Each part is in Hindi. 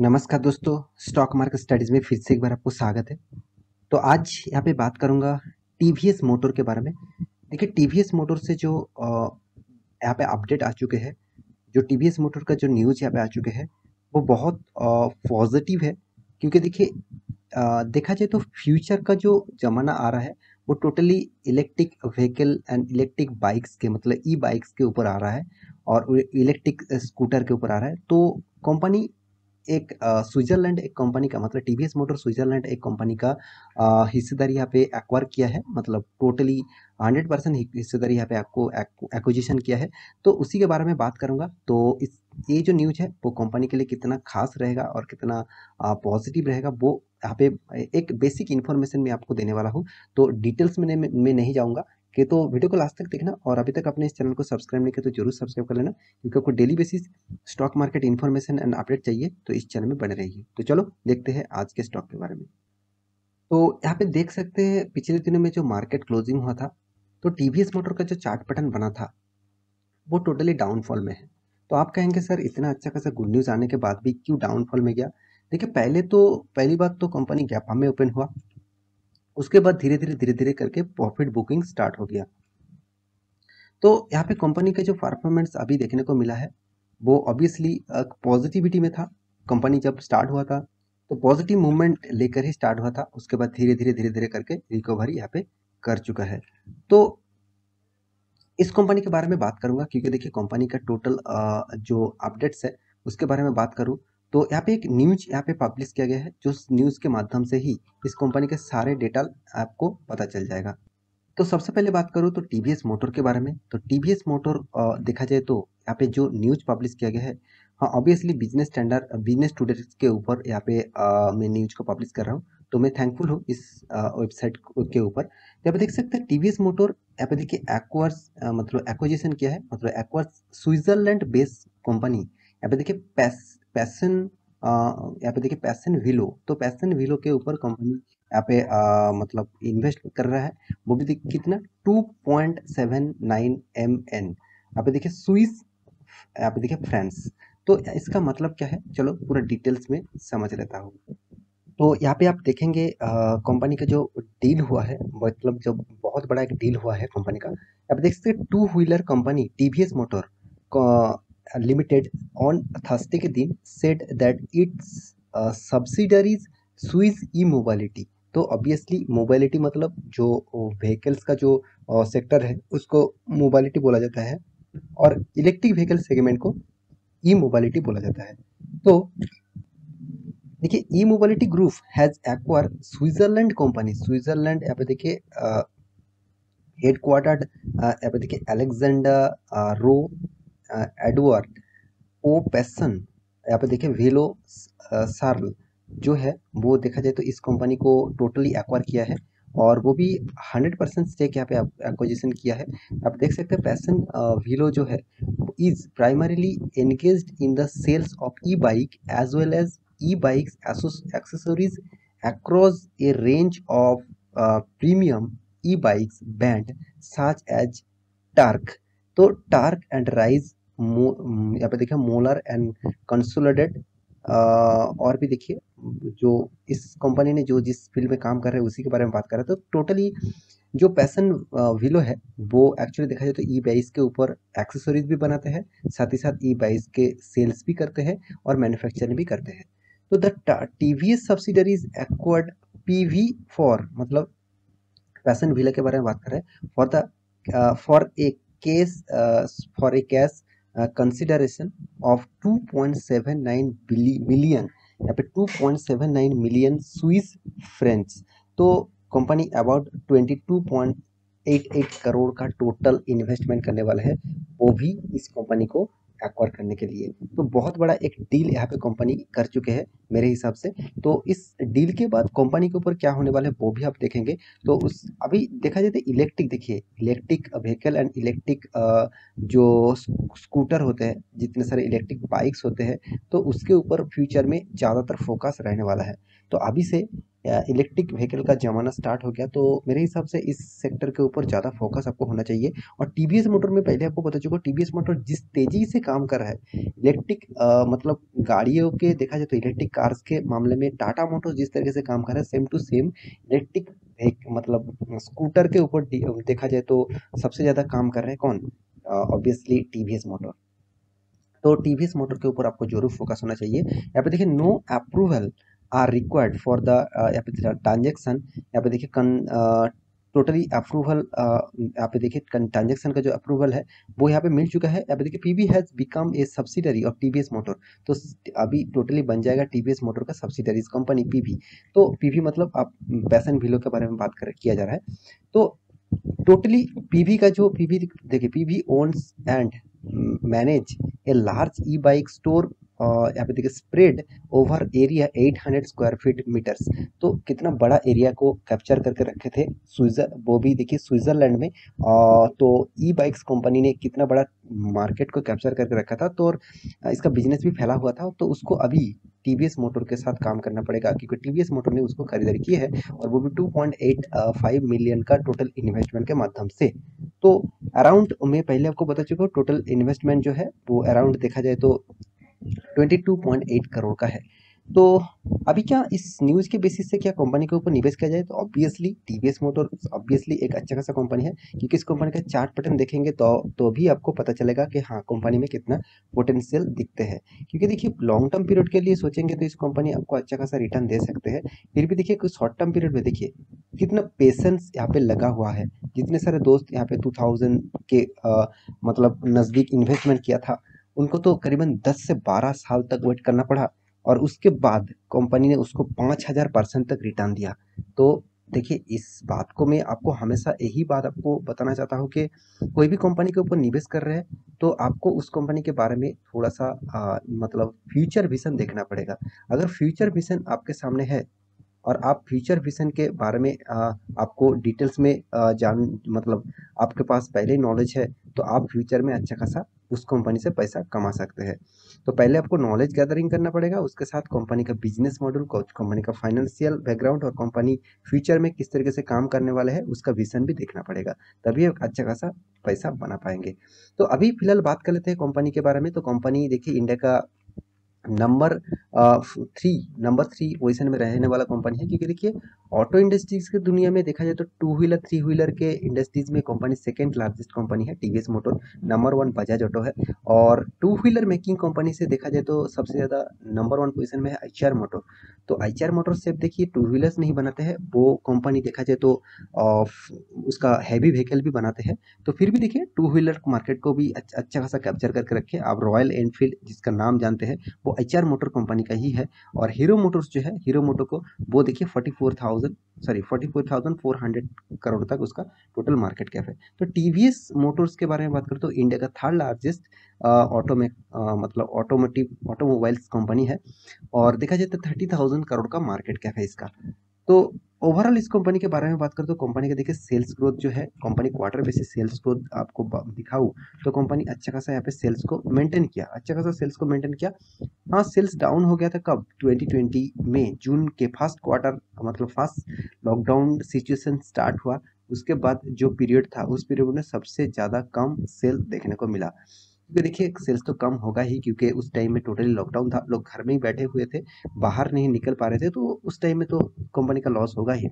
नमस्कार दोस्तों, स्टॉक मार्केट स्टडीज़ में फिर से एक बार आपको स्वागत है। तो आज यहाँ पे बात करूँगा टीवीएस मोटर के बारे में। देखिए टीवीएस मोटर से जो यहाँ पे अपडेट आ चुके हैं, जो टीवीएस मोटर का जो न्यूज़ यहाँ पे आ चुके हैं, वो बहुत पॉजिटिव है। क्योंकि देखिए देखा जाए तो फ्यूचर का जो ज़माना आ रहा है, वो totally electric vehicle and electric bikes के मतलब ई बाइक्स के ऊपर आ रहा है और इलेक्ट्रिक स्कूटर के ऊपर आ रहा है। तो कंपनी एक स्विट्ज़रलैंड एक कंपनी का मतलब टीवीएस मोटर स्विट्ज़रलैंड एक कंपनी का हिस्सेदारी यहाँ पे एक्वायर किया है, मतलब टोटली 100% हिस्सेदारी यहाँ पे आपको एक्विजिशन किया है। तो उसी के बारे में बात करूँगा। तो इस ये जो न्यूज़ है वो कंपनी के लिए कितना खास रहेगा और कितना पॉजिटिव रहेगा, वो यहाँ पे एक बेसिक इन्फॉर्मेशन मैं आपको देने वाला हूँ। तो डिटेल्स में मैं नहीं जाऊँगा कि तो वीडियो को लास्ट तक देखना और अभी तक अपने इस चैनल को सब्सक्राइब नहीं किया तो जरूर सब्सक्राइब कर लेना, क्योंकि आपको daily basis stock market information and update चाहिए तो इस चैनल में बने रहिए। तो चलो देखते हैं आज के स्टॉक के बारे में। तो यहाँ पे देख सकते हैं पिछले दिनों में जो मार्केट क्लोजिंग हुआ था, तो टीवीएस मोटर का जो चार्ट पैटर्न बना था वो टोटली डाउनफॉल में है। तो आप कहेंगे सर इतना अच्छा खासा गुड न्यूज़ आने के बाद भी क्यों डाउनफॉल में गया? देखिए पहली बात तो कंपनी गैप अप में ओपन हुआ, उसके बाद धीरे धीरे करके प्रॉफिट बुकिंग स्टार्ट हो गया। तो यहाँ पे कंपनी का जो परफॉर्मेंस अभी देखने को मिला है वो ऑब्वियसली पॉजिटिविटी में था। कंपनी जब स्टार्ट हुआ था तो पॉजिटिव मूवमेंट लेकर ही स्टार्ट हुआ था, उसके बाद धीरे धीरे करके रिकवरी यहाँ पे कर चुका है। तो इस कंपनी के बारे में बात करूंगा क्योंकि देखिए कंपनी का टोटल जो अपडेट्स है उसके बारे में बात करूं तो यहाँ पे एक न्यूज यहाँ पे पब्लिश किया गया है, जो न्यूज के माध्यम से ही इस कंपनी के सारे डेटा आपको पता चल जाएगा। तो सबसे पहले बात करूँ तो टीवीएस मोटर के बारे में। तो टीवीएस मोटर देखा जाए तो यहाँ पे जो न्यूज़ पब्लिश किया गया है, हाँ obviously business standard business today के ऊपर यहाँ पे मैं न्यूज़ को पब्लिश कर रहा हूँ। तो मैं थैंकफुल हूँ इस वेबसाइट के ऊपर। यहाँ पे देख सकते हैं टीवीएस मोटर यहाँ पे देखिए एक्वार्स मतलब एक्विजिशन किया है, मतलब एक्वार्स स्विट्जरलैंड बेस्ड कंपनी। यहाँ पे देखिए पैसन यहाँ पे देखिए पैसन विलो, तो पैसन विलो के ऊपर कंपनी यहाँ पे मतलब इन्वेस्ट कर रहा है। वो भी देखिए कितना 2.79 MN। यहाँ पे देखिए स्विस, यहाँ पे देखिए फ्रांस। तो इसका मतलब क्या है, चलो पूरा डिटेल्स में समझ लेता हूँ। तो यहाँ पे आप देखेंगे कंपनी का जो डील हुआ है, मतलब जो बहुत बड़ा एक डील हुआ है कंपनी का। आप देख सकते हैं two wheeler company TVS motor limited on Thursday के दिन said that it's subsidiaries Swiss E mobility. तो ऑब्वियसली मोबिलिटी मतलब जो व्हीकल्स का जो सेक्टर है उसको मोबिलिटी बोला जाता है, और इलेक्ट्रिक व्हीकल सेगमेंट को ई मोबिलिटी बोला जाता है। तो देखिए E mobility group has acquire Switzerland company, Switzerland यहाँ पे देखिए हेडक्वार्टर्ड, यहाँ पे देखिए अलेक्जेंडर रो एडवर्ड ओ पेसन। यहाँ पे देखिए वेलो सार्ल जो है वो देखा जाए तो इस कंपनी को टोटली एक्वायर किया है, और वो भी 100% स्टेक यहाँ पे एक्विजिशन किया है। आप देख सकते हैं पैसन व्हीलो जो है is primarily engaged in the sales of e bike as well as e bikes accessories across a range of premium e-bikes brand such as torque. तो टार्क एंड राइज यहाँ पे देखिए मोलर एंड कंसोलिडेट, और भी देखिए जो इस कंपनी ने जो जिस फील्ड में काम कर रहे हैं उसी के बारे में बात कर रहे हैं। तो टोटली जो पैसन विलो है वो एक्चुअली देखा जाए तो ई बाइक्स के ऊपर एक्सेसरीज भी बनाते हैं, साथ ही साथ ई बाइक्स के सेल्स भी करते हैं और मैन्युफैक्चरिंग भी करते हैं। तो the TVS subsidiaries acquired PV for मतलब पैसन विला के बारे में बात कर रहे हैं for the for a case for a cash consideration of 2.79 million, यहाँ पे 2.79 मिलियन स्विस फ्रेंच। तो कंपनी अबाउट 22.88 करोड़ का टोटल इन्वेस्टमेंट करने वाला है, वो भी इस कंपनी को एक्वायर करने के लिए। तो बहुत बड़ा एक डील यहाँ पे कंपनी कर चुके हैं मेरे हिसाब से। तो इस डील के बाद कंपनी के ऊपर क्या होने वाला है वो भी आप देखेंगे। तो उस अभी देखा जाए तो इलेक्ट्रिक देखिए इलेक्ट्रिक व्हीकल एंड इलेक्ट्रिक जो स्कूटर होते हैं, जितने सारे इलेक्ट्रिक बाइक्स होते हैं, तो उसके ऊपर फ्यूचर में ज़्यादातर फोकस रहने वाला है। तो अभी से इलेक्ट्रिक व्हीकल का ज़माना स्टार्ट हो गया, तो मेरे हिसाब से इस सेक्टर के ऊपर ज़्यादा फोकस आपको होना चाहिए। और टीवीएस मोटर में पहले आपको बता चुका, टीवीएस मोटर जिस तेज़ी से काम कर रहा है इलेक्ट्रिक मतलब गाड़ियों के, देखा जाए तो इलेक्ट्रिक कार्स के मामले में टाटा मोटर्स जिस तरीके से काम कर रहा है, सेम टू सेम इलेक्ट्रिक मतलब स्कूटर के ऊपर देखा जाए तो सबसे ज़्यादा काम कर रहे हैं कौन? Obviously TVS motor. तो टीवीएस मोटर के ऊपर आपको जरूर फोकस होना चाहिए। यहाँ पे देखिए no approval are required for the, यहाँ पे ट्रांजेक्शन, यहाँ पे देखिए टोटली अप्रूवल, यहाँ पे देखिए ट्रांजेक्शन का जो अप्रूवल है वो यहाँ पे मिल चुका है। यहाँ पे देखिए PV has become a subsidiary of TVS motor, तो अभी टोटली बन जाएगा टीवीएस मोटर का सब्सिडरी कंपनी पीवी। तो पीवी मतलब आप पैशन व्हीलो के बारे में बात कर किया जा रहा है। तो टोटली पीवी का जो पीवी देखिए, PV owns and manage a large e bike store, यहाँ पे देखिए spread over area 800 square feet metres. तो कितना बड़ा एरिया को कैप्चर करके रखे थे वो भी देखिए स्विट्जरलैंड में। तो ई बाइक्स कंपनी ने कितना बड़ा मार्केट को कैप्चर करके रखा था, तो और इसका बिजनेस भी फैला हुआ था। तो उसको अभी टीवीएस मोटर के साथ काम करना पड़ेगा, क्योंकि टीवीएस मोटर ने उसको खरीदारी की है, और वो भी 2.85 मिलियन का टोटल इन्वेस्टमेंट के माध्यम से। तो अराउंड, मैं पहले आपको बता चुका हूँ, टोटल इन्वेस्टमेंट जो है वो अराउंड देखा जाए तो 22.8 करोड़ का है। तो अभी क्या इस न्यूज़ के बेसिस से क्या कंपनी के ऊपर निवेश किया जाए, तो ऑब्वियसली टीवीएस मोटर्स ऑब्वियसली एक अच्छा खासा कंपनी है, क्योंकि इस कंपनी का चार्ट पैटर्न देखेंगे तो भी आपको पता चलेगा कि हाँ कंपनी में कितना पोटेंशियल दिखते हैं। क्योंकि देखिए लॉन्ग टर्म पीरियड के लिए सोचेंगे तो इस कंपनी आपको अच्छा खासा रिटर्न दे सकते हैं। फिर भी देखिए कुछ शॉर्ट टर्म पीरियड में देखिए कितना पेशेंस यहाँ पे लगा हुआ है। जितने सारे दोस्त यहाँ पे 2000 के मतलब नज़दीक इन्वेस्टमेंट किया था, उनको तो करीबन 10 से 12 साल तक वेट करना पड़ा, और उसके बाद कंपनी ने उसको 5000% तक रिटर्न दिया। तो देखिए इस बात को मैं आपको हमेशा यही बात आपको बताना चाहता हूँ कि कोई भी कंपनी के ऊपर निवेश कर रहे हैं तो आपको उस कंपनी के बारे में थोड़ा सा मतलब फ्यूचर विजन देखना पड़ेगा। अगर फ्यूचर विजन आपके सामने है और आप फ्यूचर विजन के बारे में आपको डिटेल्स में जान मतलब आपके पास पहले ही नॉलेज है, तो आप फ्यूचर में अच्छा खासा उस कंपनी से पैसा कमा सकते हैं। तो पहले आपको नॉलेज गैदरिंग करना पड़ेगा, उसके साथ कंपनी का बिजनेस मॉडल, कंपनी का फाइनेंशियल बैकग्राउंड और कंपनी फ्यूचर में किस तरीके से काम करने वाले हैं उसका विजन भी देखना पड़ेगा, तभी आप अच्छा खासा पैसा बना पाएंगे। तो अभी फिलहाल बात कर लेते हैं कंपनी के बारे में। तो कंपनी देखिए इंडिया का नंबर 3 पोजीशन में रहने वाला कंपनी है, क्योंकि देखिए ऑटो इंडस्ट्रीज की दुनिया में देखा जाए तो टू व्हीलर थ्री व्हीलर के इंडस्ट्रीज में कंपनी सेकंड लार्जेस्ट कंपनी है TVS motor, number 1 Bajaj auto है। और टू व्हीलर मेकिंग कंपनी से देखा जाए तो सबसे ज़्यादा नंबर 1 पोजीशन में है आईचआर मोटर। तो आईचआर मोटर से देखिए टू व्हीलर्स नहीं बनाते हैं वो कंपनी, देखा जाए तो उसका हैवी व्हीकल भी बनाते हैं। तो फिर भी देखिए टू व्हीलर मार्केट को भी अच्छा खासा कैप्चर करके रखे। आप रॉयल एनफील्ड जिसका नाम जानते हैं वो एचआर मोटर कंपनी का ही है। और हीरो मोटर्स जो है, हीरो मोटर को वो देखिए 44,400 करोड़ तक उसका टोटल मार्केट कैप है। तो टीवीएस मोटर्स के बारे में बात करें तो इंडिया का थर्ड लार्जेस्ट ऑटो में मतलब ऑटोमोबाइल्स कंपनी है, और देखा जाए तो 30,000 करोड़ का मार्केट कैप है इसका। तो ओवरऑल इस कंपनी के बारे में बात करें तो कंपनी का देखिए सेल्स ग्रोथ जो है, company quarter basis sales growth आपको दिखाऊं तो कंपनी अच्छा खासा यहाँ पे सेल्स को मेंटेन किया, अच्छा खासा सेल्स को मेंटेन किया। हाँ सेल्स डाउन हो गया था कब, 2020 में जून के फर्स्ट क्वार्टर, मतलब फर्स्ट लॉकडाउन सिचुएशन स्टार्ट हुआ उसके बाद जो पीरियड था उस पीरियड में सबसे ज़्यादा कम सेल देखने को मिला। क्योंकि देखिए सेल्स तो कम होगा ही, क्योंकि उस टाइम में टोटली लॉकडाउन था, लोग घर में ही बैठे हुए थे, बाहर नहीं निकल पा रहे थे, तो उस टाइम में तो कंपनी का लॉस होगा ही।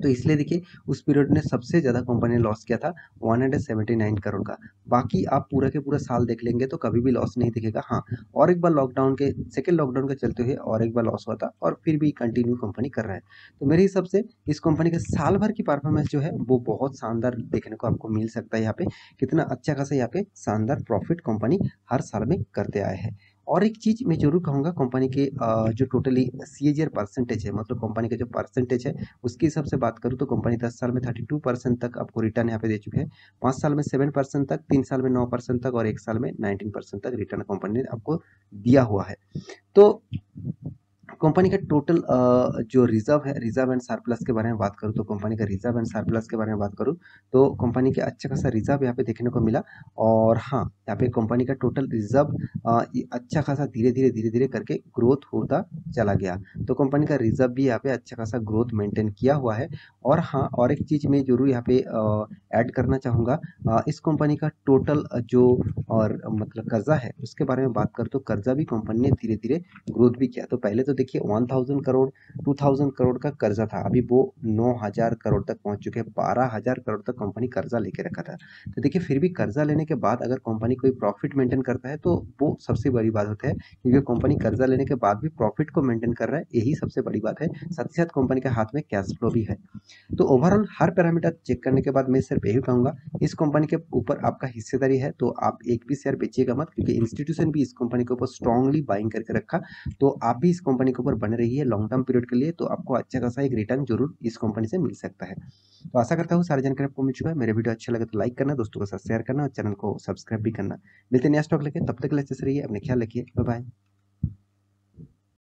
तो इसलिए देखिए उस पीरियड ने सबसे ज़्यादा कंपनी ने लॉस किया था 179 करोड़ का। बाकी आप पूरा के पूरा साल देख लेंगे तो कभी भी लॉस नहीं दिखेगा। हाँ, और एक बार लॉकडाउन के सेकेंड लॉकडाउन के चलते हुए और एक बार लॉस हुआ था, और फिर भी कंटिन्यू कंपनी कर रहा है। तो मेरे हिसाब से इस कंपनी का साल भर की परफॉर्मेंस जो है वो बहुत शानदार देखने को आपको मिल सकता है। यहाँ पे कितना अच्छा खासा यहाँ पे शानदार प्रॉफिट कंपनी हर साल में करते आए हैं। और एक चीज़ मैं जरूर कहूँगा, कंपनी के जो टोटली सीएजीआर परसेंटेज है, मतलब कंपनी का जो परसेंटेज है उसके हिसाब से बात करूँ तो कंपनी 10 साल में 32% तक आपको रिटर्न यहाँ पे दे चुके हैं, 5 साल में 7% तक, 3 साल में 9% तक, और 1 साल में 19% तक रिटर्न कंपनी ने आपको दिया हुआ है। तो कंपनी का टोटल जो रिजर्व है, रिजर्व एंड सरप्लस के बारे में बात करूँ तो कंपनी का रिजर्व एंड सरप्लस के बारे में बात करूँ तो कंपनी के अच्छा खासा रिजर्व यहाँ पे देखने को मिला। और हाँ, यहाँ पे कंपनी का टोटल रिजर्व अच्छा खासा धीरे धीरे करके ग्रोथ होता चला गया। तो कंपनी का रिजर्व भी यहाँ पे अच्छा खासा ग्रोथ मेंटेन किया हुआ है। और हाँ, और एक चीज़ मैं जरूर यहाँ पे ऐड करना चाहूँगा, इस कंपनी का टोटल जो और मतलब कर्जा है उसके बारे में बात करूँ तो कर्जा भी कंपनी ने धीरे धीरे ग्रोथ भी किया। तो पहले तो देखिए 1000 करोड़ 2000 करोड़ का कर्जा था, अभी वो 9000 करोड़ तक पहुंच चुके हैं। 12000 करोड़ तक कंपनी कर्जा लेके रखा था। तो देखिए फिर भी कर्जा लेने के बाद अगर कंपनी कोई प्रॉफिट मेंटेन करता है तो वो सबसे बड़ी बात होता है, क्योंकि कंपनी कर्जा लेने के बाद भी प्रॉफिट को मेंटेन कर रहा है, यही सबसे बड़ी बात है। साथ ही साथ कंपनी के हाथ में कैश फ्लो भी है। तो ओवरऑल हर पैरामीटर चेक करने के बाद मैं सिर्फ यही कहूंगा, इस कंपनी के ऊपर आपका हिस्सेदारी है तो आप एक भी शेयर बेचिएगा मत, क्योंकि इंस्टीट्यूशन भी इस कंपनी के ऊपर स्ट्रांगली बाइंग करके रखा। तो आप भी इस कंपनी के ऊपर बने रहिए लॉन्ग टर्म पीरियड के लिए, तो आपको अच्छा खासा एक रिटर्न जरूर इस कंपनी से मिल सकता है। तो आशा करता हूँ सारी जानकारी आपको मिल चुका है। मेरे वीडियो अच्छा लगे तो लाइक करना, दोस्तों के साथ शेयर करना और चैनल को सब्सक्राइब भी करना। मिलते हैं नया स्टॉक लेके, तब तक के लिए अच्छे से रहिए, अपने ख्याल रखिए, बाय बाय।